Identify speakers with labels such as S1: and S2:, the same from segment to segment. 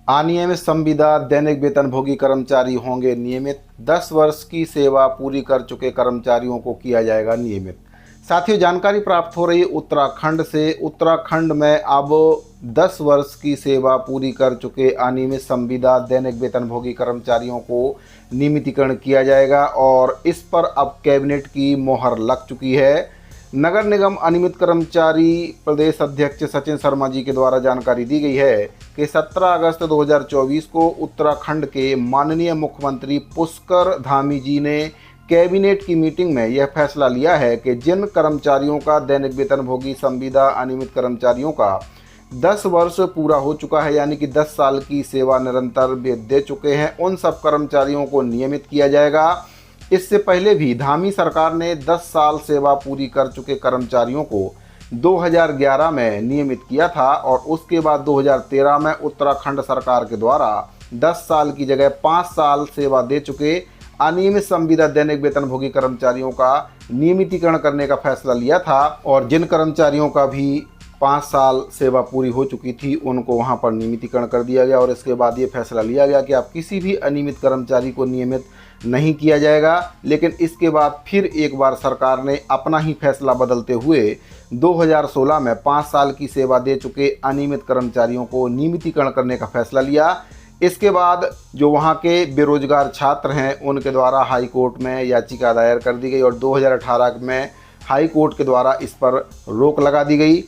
S1: अनियमित संविदा दैनिक वेतनभोगी कर्मचारी होंगे नियमित। 10 वर्ष की सेवा पूरी कर चुके कर्मचारियों को किया जाएगा नियमित। साथियों, जानकारी प्राप्त हो रही है उत्तराखंड से। उत्तराखंड में अब 10 वर्ष की सेवा पूरी कर चुके अनियमित संविदा दैनिक वेतनभोगी कर्मचारियों को नियमितीकरण किया जाएगा और इस पर अब कैबिनेट की मोहर लग चुकी है। नगर निगम अनियमित कर्मचारी प्रदेश अध्यक्ष सचिन शर्मा जी के द्वारा जानकारी दी गई है कि 17 अगस्त 2024 को उत्तराखंड के माननीय मुख्यमंत्री पुष्कर धामी जी ने कैबिनेट की मीटिंग में यह फैसला लिया है कि जिन कर्मचारियों का दैनिक वेतनभोगी संविदा अनियमित कर्मचारियों का 10 वर्ष पूरा हो चुका है, यानी कि 10 साल की सेवा निरंतर दे चुके हैं, उन सब कर्मचारियों को नियमित किया जाएगा। इससे पहले भी धामी सरकार ने 10 साल सेवा पूरी कर चुके कर्मचारियों को 2011 में नियमित किया था और उसके बाद 2013 में उत्तराखंड सरकार के द्वारा 10 साल की जगह 5 साल सेवा दे चुके अनियमित संविदा दैनिक वेतनभोगी कर्मचारियों का नियमितीकरण करने का फैसला लिया था और जिन कर्मचारियों का भी 5 साल सेवा पूरी हो चुकी थी उनको वहां पर नियमितीकरण कर दिया गया और इसके बाद ये फैसला लिया गया कि आप किसी भी अनियमित कर्मचारी को नियमित नहीं किया जाएगा। लेकिन इसके बाद फिर एक बार सरकार ने अपना ही फैसला बदलते हुए 2016 में 5 साल की सेवा दे चुके अनियमित कर्मचारियों को नियमितीकरण करने का फैसला लिया। इसके बाद जो वहां के बेरोजगार छात्र हैं उनके द्वारा हाई कोर्ट में याचिका दायर कर दी गई और 2018 में हाई कोर्ट के द्वारा इस पर रोक लगा दी गई।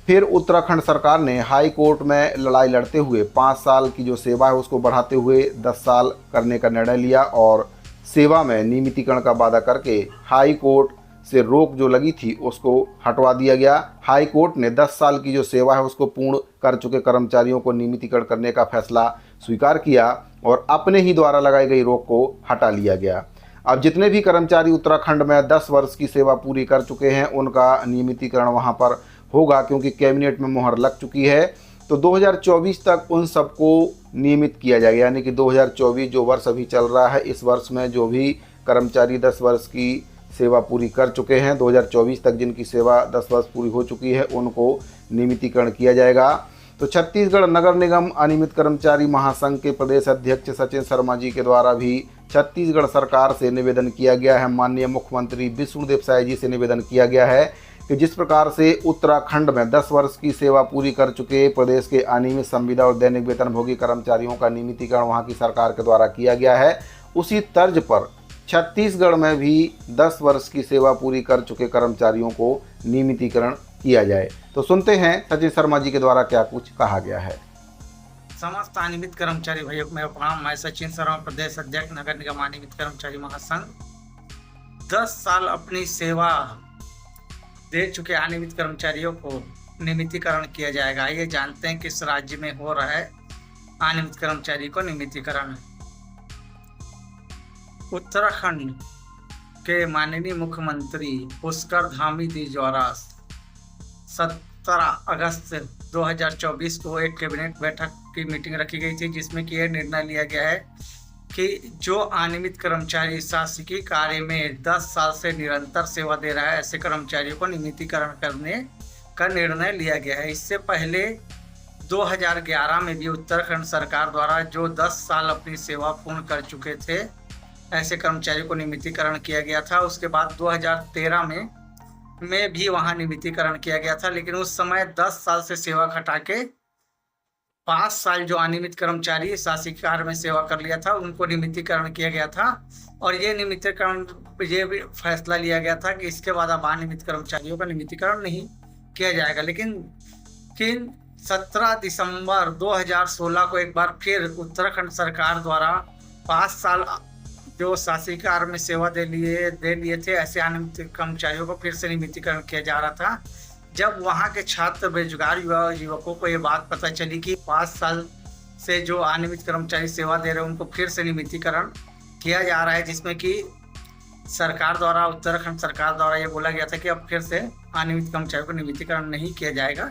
S1: फिर उत्तराखंड सरकार ने हाई कोर्ट में लड़ाई लड़ते हुए 5 साल की जो सेवा है उसको बढ़ाते हुए 10 साल करने का निर्णय लिया और सेवा में नियमितीकरण का वादा करके हाई कोर्ट से रोक जो लगी थी उसको हटवा दिया गया। हाई कोर्ट ने 10 साल की जो सेवा है उसको पूर्ण कर चुके कर्मचारियों को नियमितीकरण करने का फैसला स्वीकार किया और अपने ही द्वारा लगाई गई रोक को हटा लिया गया। अब जितने भी कर्मचारी उत्तराखंड में 10 वर्ष की सेवा पूरी कर चुके हैं उनका नियमितीकरण वहां पर होगा, क्योंकि कैबिनेट में मोहर लग चुकी है। तो 2024 तक उन सबको नियमित किया जाएगा, यानी कि 2024 जो वर्ष अभी चल रहा है इस वर्ष में जो भी कर्मचारी 10 वर्ष की सेवा पूरी कर चुके हैं, 2024 तक जिनकी सेवा 10 वर्ष पूरी हो चुकी है उनको नियमितीकरण किया जाएगा। तो छत्तीसगढ़ नगर निगम अनियमित कर्मचारी महासंघ के प्रदेश अध्यक्ष सचिन शर्मा जी के द्वारा भी छत्तीसगढ़ सरकार से निवेदन किया गया है, माननीय मुख्यमंत्री विष्णुदेव साय जी से निवेदन किया गया है कि जिस प्रकार से उत्तराखंड में 10 वर्ष की सेवा पूरी कर चुके प्रदेश के अनियमित संविदा और दैनिक वेतनभोगी कर्मचारियों का नियमितीकरण वहां की सरकार के द्वारा किया गया है, उसी तर्ज पर छत्तीसगढ़ में भी 10 वर्ष की सेवा पूरी कर चुके कर्मचारियों को नियमितीकरण किया जाए। तो सुनते हैं सचिन शर्मा जी के द्वारा क्या कुछ कहा गया है।
S2: समस्त अनियमित कर्मचारी भाइयों को मेरा प्रणाम। मैं सचिन शर्मा, प्रदेश अध्यक्ष नगर निगम अनियमित कर्मचारी महासंघ। 10 साल अपनी सेवा दे चुके अनियमित कर्मचारियों को नियमितीकरण किया जाएगा। ये जानते हैं किस राज्य में हो रहा है अनियमित कर्मचारी को नियमितीकरण। उत्तराखंड के माननीय मुख्यमंत्री पुष्कर धामी जी द्वारा 17 अगस्त 2024 को एक कैबिनेट बैठक की मीटिंग रखी गई थी, जिसमें कि यह निर्णय लिया गया है कि जो अनियमित कर्मचारी शासकीय कार्य में 10 साल से निरंतर सेवा दे रहा है ऐसे कर्मचारियों को नियमितीकरण करने का निर्णय लिया गया है। इससे पहले 2011 में भी उत्तराखंड सरकार द्वारा जो 10 साल अपनी सेवा पूर्ण कर चुके थे ऐसे कर्मचारियों को नियमितीकरण किया गया था। उसके बाद 2013 में भी वहां नियमितीकरण किया गया था, लेकिन उस समय 10 साल से सेवा घटा के 5 साल जो अनियमित कर्मचारी शासकीय कार्य में सेवा कर लिया था उनको नियमितीकरण किया गया था और ये नियमितीकरण ये भी फैसला लिया गया था कि इसके बाद अब अनियमित कर्मचारियों का नियमितीकरण नहीं किया जाएगा। लेकिन 17 दिसंबर 2016 को एक बार फिर उत्तराखंड सरकार द्वारा 5 साल जो शासकीय कार्य में सेवा दे लिए थे ऐसे अनियमित कर्मचारियों को फिर से नियमितीकरण किया जा रहा था। जब वहाँ के छात्र बेरोजगार युवकों को ये बात पता चली कि 5 साल से जो अनियमित कर्मचारी सेवा दे रहे हैं उनको फिर से नियमितीकरण किया जा रहा है, जिसमें कि सरकार द्वारा उत्तराखंड सरकार द्वारा ये बोला गया था कि अब फिर से अनियमित कर्मचारियों को नियमितीकरण नहीं किया जाएगा।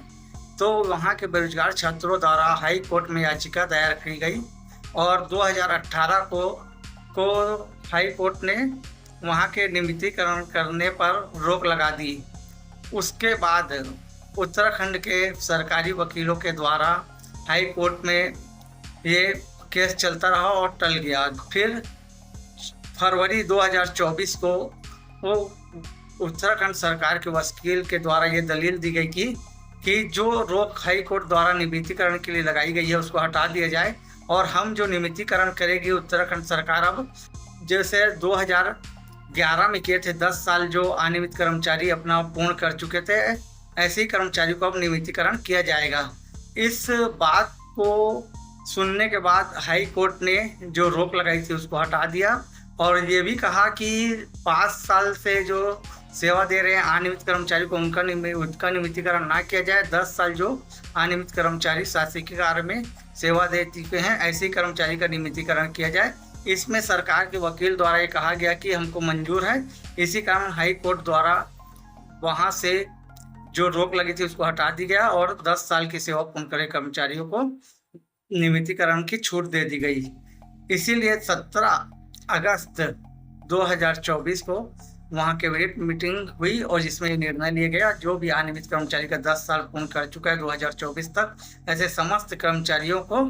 S2: तो वहाँ के बेरोजगार छात्रों द्वारा हाई कोर्ट में याचिका दायर की गई और 2018 को हाई कोर्ट ने वहाँ के नियमितीकरण करने पर रोक लगा दी। उसके बाद उत्तराखंड के सरकारी वकीलों के द्वारा हाई कोर्ट में ये केस चलता रहा और टल गया। फिर फरवरी 2024 को वो उत्तराखंड सरकार के वकील के द्वारा ये दलील दी गई कि जो रोक हाई कोर्ट द्वारा नियमितीकरण के लिए लगाई गई है उसको हटा दिया जाए, और हम जो नियमितीकरण करेगी उत्तराखंड सरकार, अब जैसे 2011 में किए थे 10 साल जो अनियमित कर्मचारी अपना पूर्ण कर चुके थे, ऐसे ही कर्मचारियों को अब नियमितीकरण किया जाएगा। इस बात को सुनने के बाद हाई कोर्ट ने जो रोक लगाई थी उसको हटा दिया, और ये भी कहा कि 5 साल से जो सेवा दे रहे हैं अनियमित कर्मचारी को उनका नियमितीकरण ना किया जाए। 10 साल जो अनियमित कर्मचारी शासकीय कार्य में सेवा दे चुके हैं ऐसे ही कर्मचारी का नियमितीकरण किया जाए। इसमें सरकार के वकील द्वारा ये कहा गया कि हमको मंजूर है। इसी कारण हाई कोर्ट द्वारा वहाँ से जो रोक लगी थी उसको हटा दी गया और 10 साल की सेवा पूर्ण करे कर्मचारियों को नियमितीकरण की छूट दे दी गई। इसीलिए 17 अगस्त 2024 को वहाँ कैबिनेट मीटिंग हुई और जिसमें निर्णय लिया गया जो भी अनियमित कर्मचारी का 10 साल पूर्ण कर चुका है 2024 तक, ऐसे समस्त कर्मचारियों को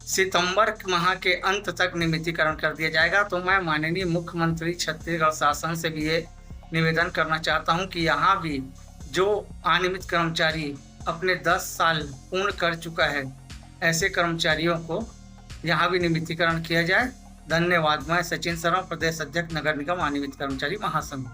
S2: सितंबर माह के अंत तक नियमितीकरण कर दिया जाएगा। तो मैं माननीय मुख्यमंत्री छत्तीसगढ़ शासन से भी ये निवेदन करना चाहता हूँ कि यहाँ भी जो अनियमित कर्मचारी अपने 10 साल पूर्ण कर चुका है ऐसे कर्मचारियों को यहाँ भी नियमितीकरण किया जाए। धन्यवाद। मैं सचिन शर्मा, प्रदेश अध्यक्ष नगर निगम अनियमित कर्मचारी महासंघ।